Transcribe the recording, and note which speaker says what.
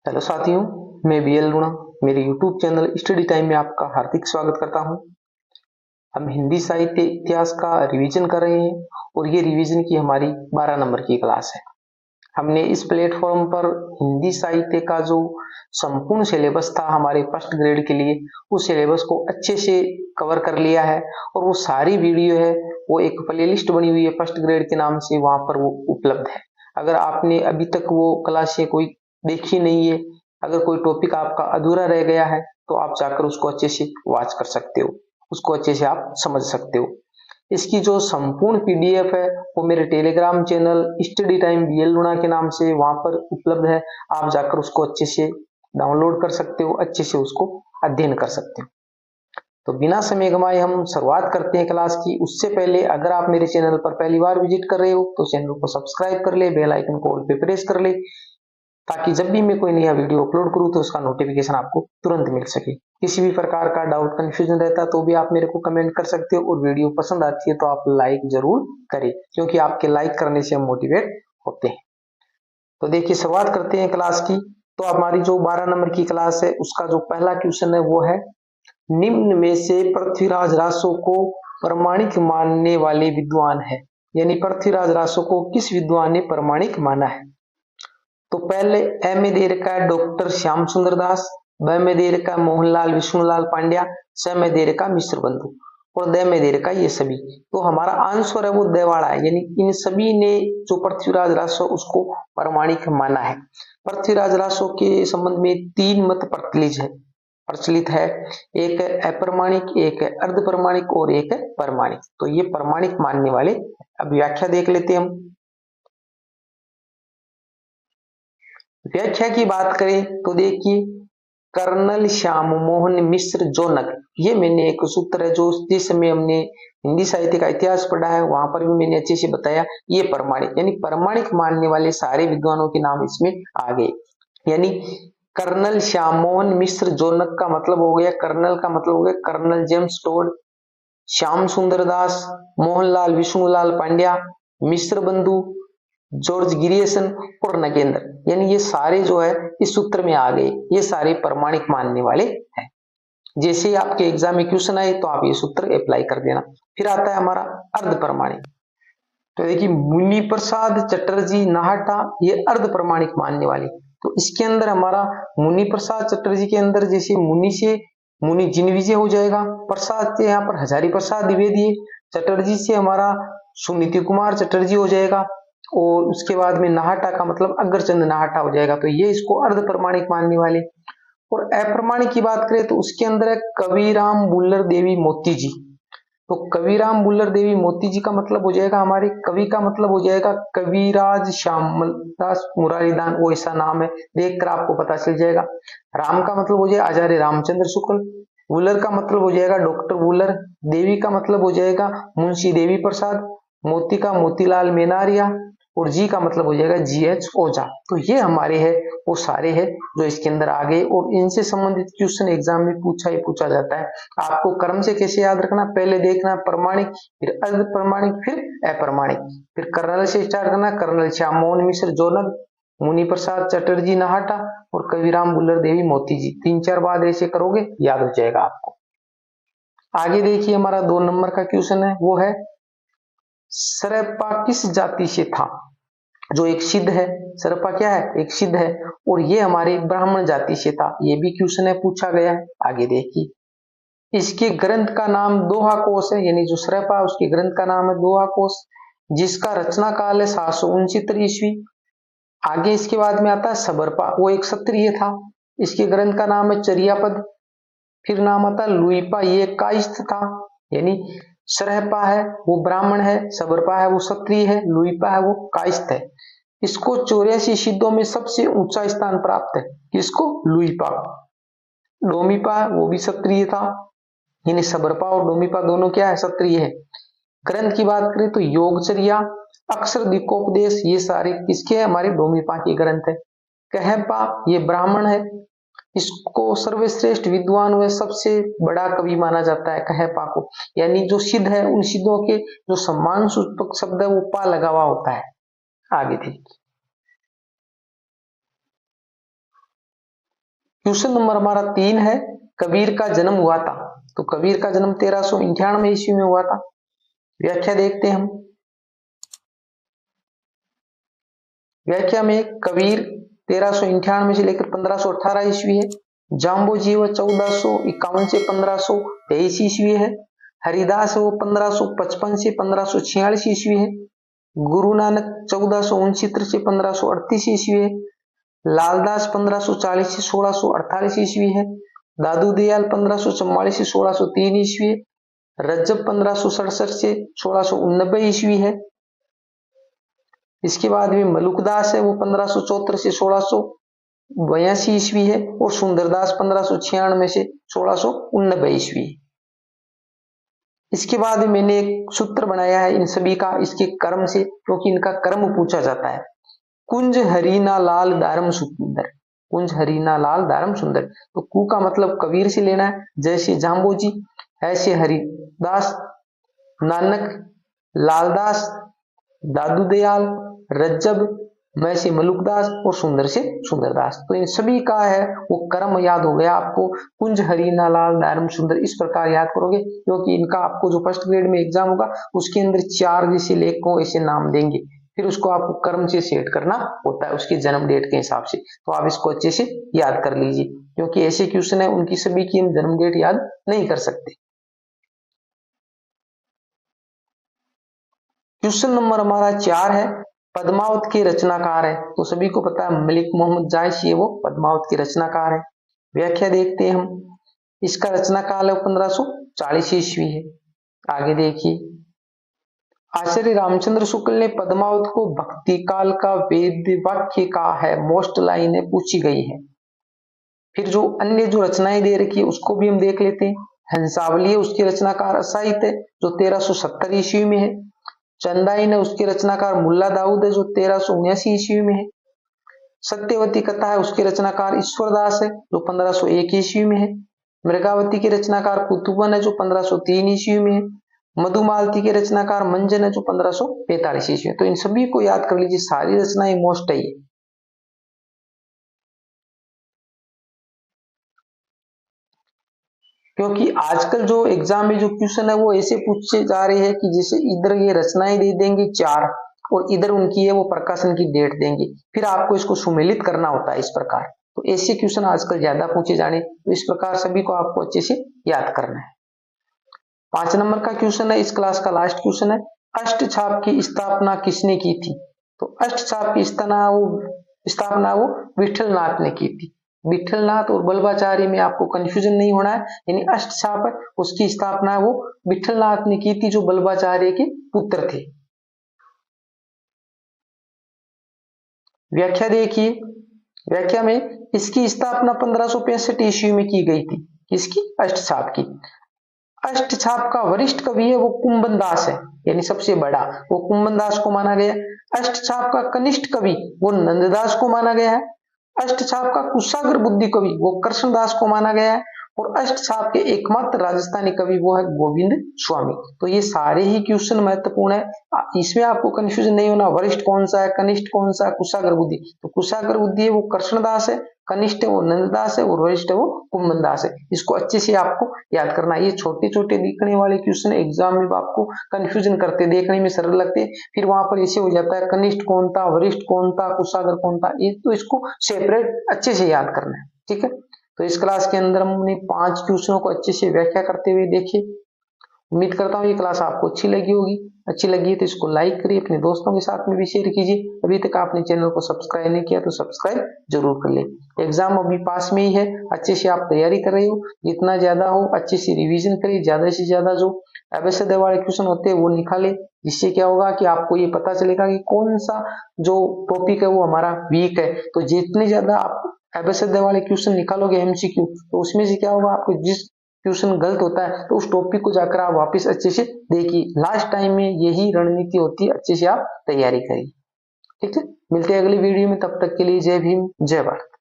Speaker 1: Hello साथियों, मैं BL लूणा मेरे यूट्यूब चैनल स्टडी टाइम में आपका हार्दिक स्वागत करता हूं। हम हिंदी साहित्य इतिहास का रिवीजन कर रहे हैं और ये रिवीजन की हमारी 12 नंबर की क्लास है। हमने इस प्लेटफॉर्म पर हिंदी साहित्य का जो संपूर्ण सिलेबस था हमारे फर्स्ट ग्रेड के लिए, उस सिलेबस को अच्छे से कवर कर लिया है और वो सारी वीडियो है वो एक प्लेलिस्ट बनी हुई है फर्स्ट ग्रेड के नाम से, वहां पर वो उपलब्ध है। अगर आपने अभी तक वो क्लास कोई देखी नहीं है, अगर कोई टॉपिक आपका अधूरा रह गया है तो आप जाकर उसको अच्छे से वॉच कर सकते हो, उसको अच्छे से आप समझ सकते हो। इसकी जो संपूर्ण पीडीएफ है वो मेरे Telegram channel study time BL Luna के नाम से वहां पर उपलब्ध है। आप जाकर उसको अच्छे से डाउनलोड कर सकते हो, अच्छे से उसको अध्ययन कर सकते हो। तो बिना समय गंवाए हम शुरुआत करते हैं क्लास की। उससे पहले अगर आप मेरे चैनल पर पहली बार विजिट कर रहे हो तो चैनल को सब्सक्राइब कर ले, बेल आइकन को ऑल पे प्रेस कर ले, ताकि जब भी मैं कोई नया वीडियो अपलोड करूं तो उसका नोटिफिकेशन आपको तुरंत मिल सके। किसी भी प्रकार का डाउट कंफ्यूजन रहता है तो भी आप मेरे को कमेंट कर सकते हो, और वीडियो पसंद आती है तो आप लाइक जरूर करें, क्योंकि आपके लाइक करने से हम मोटिवेट होते हैं। तो देखिए, शुरुआत करते हैं क्लास की। तो हमारी जो 12 नंबर की क्लास है उसका जो पहला क्वेश्चन है वो है, निम्न में से पृथ्वीराज रासो को प्रमाणिक मानने वाले विद्वान है। यानी पृथ्वीराज रासो को किस विद्वान ने प्रमाणिक माना है? तो पहले ए में दे रखा है डॉक्टर श्याम सुंदर दास, ब में दे रखा है मोहनलाल विष्णुलाल पांड्या, स में दे रखा मिश्र बंधु, और द में दे रखा ये सभी। तो हमारा आंसर है वो देवाड़ा है, यानी इन सभी ने जो पृथ्वीराज रासो उसको प्रमाणिक माना है। पृथ्वीराज रासो के संबंध में 3 मत प्रचलित है, एक है अप्रमाणिक, एक है अर्ध प्रमाणिक और एक है प्रमाणिक। तो ये प्रमाणिक मानने वाले। अब व्याख्या देख लेते हैं हम। व्याख्या की बात करें तो देखिए, कर्नल श्याम मोहन मिश्र जोनक, ये मैंने एक सूत्र है जो जिस समय हमने हिंदी साहित्य का इतिहास पढ़ा है वहां पर भी मैंने अच्छे से बताया। ये प्रमाणिक यानी प्रमाणिक मानने वाले सारे विद्वानों के नाम इसमें आ गए। यानी कर्नल श्याम मोहन मिश्र जोनक का मतलब हो गया, कर्नल का मतलब हो गया कर्नल जेम्स टोड, श्याम सुंदर दास, मोहनलाल विष्णुलाल पांड्या, मिश्र बंधु, जॉर्ज गिरियसन और नगेंद्र, यानी ये सारे जो है इस सूत्र में आ गए। ये सारे प्रमाणिक मानने वाले हैं। जैसे ही आपके एग्जाम में क्वेश्चन आए तो आप ये सूत्र अप्लाई कर देना। फिर आता है हमारा अर्ध प्रमाणिक। तो देखिए, मुनि प्रसाद चटर्जी नाहटा, ये अर्ध प्रमाणिक मानने वाले। तो इसके अंदर हमारा मुनि प्रसाद चटर्जी के अंदर जैसे मुनि से मुनि जिनविजय हो जाएगा, प्रसाद से यहाँ पर हजारी प्रसाद द्विवेदी, चटर्जी से हमारा सुनीति कुमार चटर्जी हो जाएगा, और उसके बाद में नाहटा का मतलब अग्रचंद नाहटा हो जाएगा। तो ये इसको अर्ध प्रमाणिक मानने वाले। और अप्रमाणिक की बात करें तो उसके अंदर है कविराम बुल्लर देवी मोती जी। तो कविराम बुल्लर देवी मोती जी का मतलब हो जाएगा हमारे कवि का मतलब हो जाएगा कविराज श्यामदास मुरारीदान, वो ऐसा नाम है, देखकर आपको पता चल जाएगा। राम का मतलब हो जाएगा आचार्य रामचंद्र शुक्ल, बुल्लर का मतलब हो जाएगा डॉक्टर बुल्लर, देवी का मतलब हो जाएगा मुंशी देवी प्रसाद, मोती का मोतीलाल मेनारिया, और जी का मतलब हो जाएगा जीएच ओझा। तो ये हमारे है वो सारे है जो इसके अंदर आ गए, और इनसे संबंधित क्वेश्चन एग्जाम में पूछा जाता है। आपको क्रम से कैसे याद रखना, पहले देखना प्रमाणिक, फिर अर्ध प्रमाणिक, फिर अप्रमाणिक, फिर कर्नल से स्टार्ट करना, कर्नल श्याम मोहन मिश्र जोनक, मुनि प्रसाद चटर्जी नाहटा, और कविराम बुल्लर देवी मोती जी। 3-4 बार ऐसे करोगे याद हो जाएगा आपको। आगे देखिए, हमारा 2 नंबर का क्वेश्चन है वो है, सरपा किस जाति से था? जो एक सिद्ध है, सरपा क्या है, एक सिद्ध है, और ये हमारे ब्राह्मण जाति से था। ये भी क्वेश्चन है, पूछा गया है। आगे देखिए, इसके ग्रंथ का नाम दोहा कोश है, यानी जो सरपा उसके ग्रंथ का नाम है दोहा कोश, जिसका रचना काल है 769 ईस्वी। आगे इसके बाद में आता है सबरपा, वो एक क्षत्रिय था, इसके ग्रंथ का नाम है चर्यापद। फिर नाम आता है लुईपा, ये कायस्थ था। यानी सरहपा है वो ब्राह्मण है, सबरपा है वो क्षत्रिय है, लुईपा है वो कायस्थ है। इसको 84 सिद्धों में सबसे ऊंचा स्थान प्राप्त है, किसको? लुईपा। डोमीपा वो भी क्षत्रिय था, यानी सबरपा और डोमीपा दोनों क्या है, क्षत्रिय है। ग्रंथ की बात करें तो योगचर्या, अक्षर दिकोपदेश, ये सारे किसके है, हमारे डोमीपा के ग्रंथ है। कहपा ये ब्राह्मण है, इसको सर्वश्रेष्ठ विद्वान व सबसे बड़ा कवि माना जाता है कहपा को। यानी जो सिद्ध है उन सिद्धों के जो सम्मान सूचक शब्द है वो पा लगा हुआ होता है। आगे देखिए, क्वेश्चन नंबर हमारा 3 है, कबीर का जन्म हुआ था। तो कबीर का जन्म 1398 ईस्वी में हुआ था। व्याख्या देखते हैं हम। व्याख्या में कबीर 1398 से लेकर 1518 ईस्वी है। जाम्बो जी वो 1451 से 1523 ईस्वी है। हरिदास वो 1555 से 1546 ईस्वी है। गुरु नानक 1469 से 1538 ईस्वी है। लालदास 1540 से 1648 ईस्वी है। दादू दयाल 1544 से 1603 ईस्वी है। रज्जब 1567 से 1689 ईस्वी है। इसके बाद में मलुकदास है वो 1574 से 1682 ईस्वी है। और सुंदरदास 1596 से 1689 ईस्वी है। इसके बाद में मैंने एक सूत्र बनाया है इन सभी का, इसके कर्म से, क्योंकि इनका कर्म पूछा जाता है। कुंज हरीना लाल दारम सुंदर, कुंज हरीना लाल दारम सुंदर। तो कु का मतलब कबीर से लेना है, जैसे जाम्बो जी, ऐसे हरिदास, नानक, लालदास, दादू दयाल, रज्जब, मैं से मलुकदास और सुंदर से सुंदरदास। तो इन सभी का है वो कर्म याद हो गया आपको। कुंज हरीना लाल दारम सुंदर इस प्रकार याद करोगे, क्योंकि इनका आपको जो फर्स्ट ग्रेड में एग्जाम होगा उसके अंदर 4 जैसे लेखकों ऐसे नाम देंगे, फिर उसको आपको कर्म से सेट करना होता है उसके जन्म डेट के हिसाब से। तो आप इसको अच्छे से याद कर लीजिए, क्योंकि ऐसे क्वेश्चन है उनकी सभी की हम जन्म डेट याद नहीं कर सकते। क्वेश्चन नंबर हमारा 4 है, पद्मावत के रचनाकार है। तो सभी को पता है मलिक मोहम्मद जायसी है वो पद्मावत के रचनाकार है। व्याख्या देखते हैं हम। इसका रचना काल है 1540 ईस्वी है। आगे देखिए, आचार्य रामचंद्र शुक्ल ने पद्मावत को भक्ति काल का वेद वाक्य कहा है। मोस्ट लाइनें पूछी गई है। फिर जो अन्य जो रचनाएं दे रखी है उसको भी हम देख लेते हैं। हंसावली है उसके रचनाकार असाहित है जो 1370 ईस्वी में है। चंदाइन है उसके रचनाकार मुल्ला दाऊद है जो 1379 ईस्वी में है। सत्यवती कथा है उसके रचनाकार ईश्वरदास है जो 1501 ईस्वी में है। मृगावती के रचनाकार कुतुबन है जो 1503 ईस्वी में है। मधुमालती के रचनाकार मंजन है जो 1545 ईस्वी में। तो इन सभी को याद कर लीजिए, सारी रचनाएं मोस्ट है। क्योंकि आजकल जो एग्जाम में जो क्वेश्चन है वो ऐसे पूछे जा रहे हैं कि जैसे इधर ये रचनाएं दे देंगे 4 और इधर उनकी है वो प्रकाशन की डेट देंगे, फिर आपको इसको सुमेलित करना होता है इस प्रकार। तो ऐसे क्वेश्चन आजकल ज्यादा पूछे जाने, तो इस प्रकार सभी को आपको अच्छे से याद करना है। 5 नंबर का क्वेश्चन है, इस क्लास का लास्ट क्वेश्चन है, अष्ट छाप की स्थापना किसने की थी? तो अष्ट छाप की स्थापना वो विठलनाथ ने की थी। विठलनाथ और बल्बाचार्य में आपको कंफ्यूजन नहीं होना है। यानी अष्ट छाप है उसकी स्थापना वो विठलनाथ ने की थी जो बल्बाचार्य के पुत्र थे। व्याख्या देखिए, व्याख्या में इसकी स्थापना 1565 ईस्वी में की गई थी। किसकी? अष्ट छाप की। अष्ट छाप का वरिष्ठ कवि है वो कुंभन दास है, यानी सबसे बड़ा वो कुंभन दास को माना गया। अष्ट छाप का कनिष्ठ कवि वो नंददास को माना गया है। अष्ट छाप का कुशाग्र बुद्धि कवि वो कृष्णदास को माना गया है। और अष्ट छाप के एकमात्र राजस्थानी कवि वो है गोविंद स्वामी। तो ये सारे ही क्वेश्चन महत्वपूर्ण है, इसमें आपको कंफ्यूजन नहीं होना, वरिष्ठ कौन सा है, कनिष्ठ कौन सा है, कुशाग्र बुद्धि। तो कुशाग्र बुद्धि है वो कृष्णदास है, कनिष्ठ है वो नंददास है और वरिष्ठ है वो कुंभन दास है। इसको अच्छे से आपको याद करना है। ये छोटे छोटे दिखने वाले क्वेश्चन एग्जाम में आपको कंफ्यूजन करते, देखने में सरल लगते, फिर वहां पर ऐसे हो जाता है कनिष्ठ कौन था, वरिष्ठ कौन था, कुशाग्र कौन था। ये तो इसको सेपरेट अच्छे से याद करना है, ठीक है। तो इस क्लास के अंदर हमने 5 क्वेश्चनों को अच्छे से व्याख्या करते हुए देखे। उम्मीद करता हूँ ये क्लास आपको अच्छी लगी होगी। अच्छी लगी है तो इसको लाइक करिए, अपने दोस्तों के साथ में भी शेयर कीजिए। अभी तक आपने चैनल को सब्सक्राइब नहीं किया तो सब्सक्राइब जरूर कर ले। एग्जाम अभी पास में ही है, अच्छे से आप तैयारी कर रहे हो, जितना ज्यादा हो अच्छे से रिवीजन करिए, ज्यादा से ज्यादा जो एबीसीडी वाले क्वेश्चन होते हैं वो निकाले, जिससे क्या होगा कि आपको ये पता चलेगा कि कौन सा जो टॉपिक है वो हमारा वीक है। तो जितने ज्यादा आप एबीसीडी वाले क्वेश्चन निकालोगे एमसीक्यू, तो उसमें से क्या होगा, आपको जिस क्वेश्चन गलत होता है तो उस टॉपिक को जाकर आप वापस अच्छे से देखिए। लास्ट टाइम में यही रणनीति होती है, अच्छे से आप तैयारी करिए, ठीक है। मिलते हैं अगली वीडियो में, तब तक के लिए जय भीम जय भारत।